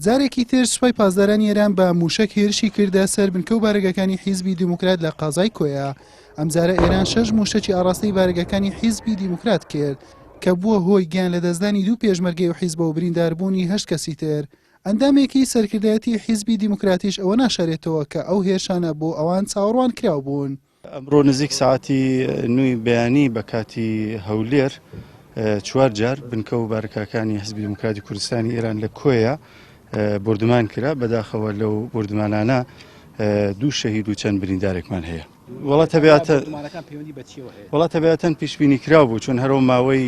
جارێکی تر سوپای پاسدارانی ئێران بە موشک هێرشی کردە سەر بنکە و بارگەکانی حیزبی دیموکرات لە قازای کۆیە. ئەمجارە ئێران 6 موشەکی ئاڕاستەی بارگەکانی حیزبی دیموکرات کرد کە بووە هۆی گیان لە دەستدانی دوو پێشمەرگەی و حیزبە و برینداربوونی 8 کەسی تر. ئەندامێکی سەرکردایەتی حیزبی دیموکراتیش ئەوە ناشارێتەوە کە ئەو هێرشانە بۆ ئەوان چاوەڕوان کراو بوون. ئەمڕۆ نزیک ساعتی نوێی بەیانی بە کاتی هەولێر 4 جار بنکە و بارگەکانی حیزبی دیموکراتی کوردستانی ئێران لە کۆیە بردمان کرا. بەداخەوە لەو بردمانانە دوو شەهید و چەند بریندارێکمان هەیە. وڵات تەبیاتەن پیشبینی کراو بوو، چون هەرۆ ماوەی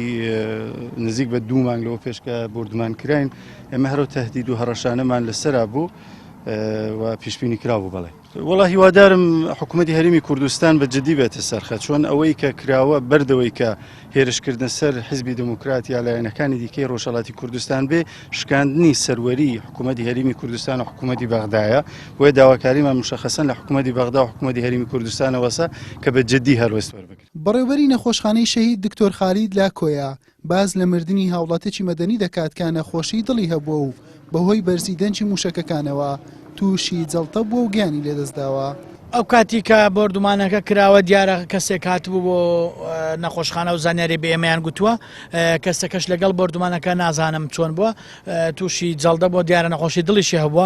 نزیک بە 2 مانگ لەوە پێشکە بردمان کراین، ئێمە هەرۆ تەهدید و هەڕەشانەمان لەسەرا بوو و پیشبینی کراو بوو. بەڵێ وڵا هیوادارم حکوومەتی هەرێمی کوردستان بە جدی بێتە سەرخە، چۆن ئەوەی کە کراوە بەردەوەی کە هێرشکردن سەر حیزبی دموکرات یا لایەنەکانی دیکەی ڕۆژهەڵاتی کوردستان بێ شکاندنی سەروەری حکوومەتی هەرێمی کوردستان و حکوومەتی بەغدایە. بۆیە داواکاریمان مشەخەسەن لە حکوومەتی بەغدا و حکوومەتی هەرێمی کوردستانەوەسە کە بە جدی هەڵوێست وەربگرن. بەڕێوەبەری نەخۆشخانەی شەهید دکتۆر خالید لا کۆیە باز لە مردنی هاوڵاتێکی مەدەنی دەکات کە نەخۆشی دڵی هەبووە و بەهۆی بەرزی دەنجی موشەکەکانەوە تووشی جەڵتە بووە و گیانی لێدەستداوە. ئەو کاتی کە بردومانەکە کراوە دیارە کەسێک هاتبوو بۆ نەخۆشخانە و زانیاری بە ئێمەیان گوتووە کەسەکەش لەگەڵ بردومانەکە نازانم چۆن بووە تووشی جەڵدە بۆ دیارە نەخۆشی دڵیشی هەبووە.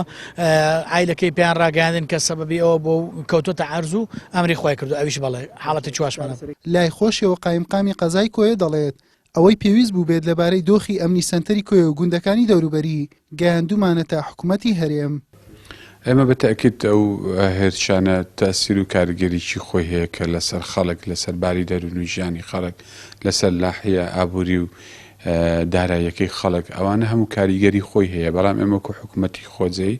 ئایلەکەی پێیان ڕاگەاندن کە سەبەبی ئەوە بۆ کەوتۆتە عەرز و ئەمری خۆی کردو. ئەویش بەڵێ حاڵەتی چواشمانە. لای خۆشیەوە قایمقامی قەزای کۆیە دەڵێت ئەوەی پێویست بوو بێت لەبارەی دۆخی ئەمنی سنتەری کۆیە و گوندەکانی دەوروبەری گەیاندومانەتە حکوومەتی هەرێم. ئێمە بەتەکیت ئەو هێرشانە تاسیر و کارگەریی خۆی هەیە کە لەسەر خەڵک لەسەر باری دەرون و ژیانی خەڵک لەسەر لاحەیە ئابووری و داراییەکەی خەڵک ئەوانە هەموو کاریگەری خۆی هەیە. بەڵام ئێمە کە حکوومەتی خۆجەی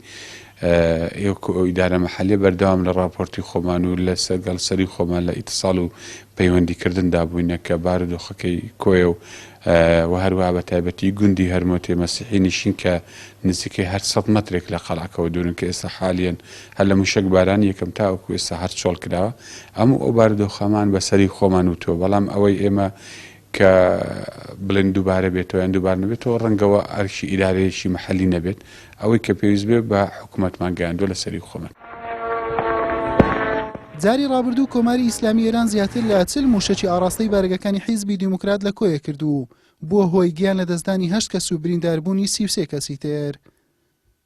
ئیدارە مەحەلیە بەردەوام لە راپۆرتی خۆمان و لە سەرگەڵ سەری خۆمان لە ئیتیساڵ و پەیوەندیکردندا بووینە کە بارودۆخەکەی کۆیە و هەروە بە تایبەتی گوندی هەرمۆتێ مەسیحی نشین کە نزیکەی 800 مەترێک لە قەڵاکەوە دوورن کە ئێستا حالیان هەر لە موشک باران یەکەم تاوەکو ئێستا هەر چۆڵ کراوە. ئەموو ئەو بارودۆخەمان بەسەری خۆمان وتۆ. بەڵام ئەوەی ئێمە کە بڵێن دووبارە بێتەوە یان دووبار نەبێتەوە ڕەنگەوە ئەرشی ئیدارەیەشی مەحەلی نەبێت. ئەوەی کە پێویست بێ بە حکوومەتمان گەیاندووە لەسەری خۆمان. جاری ڕابردوو کۆماری ئیسلامی ئێران زیاتر لە 40 موشەکی ئاڕاستەی بارگەکانی حیزبی دیموکرات لە کۆیە کردو بووە هۆی گیان لە دەستدانی 8 کەس و برینداربوونی 33 کەسی تر.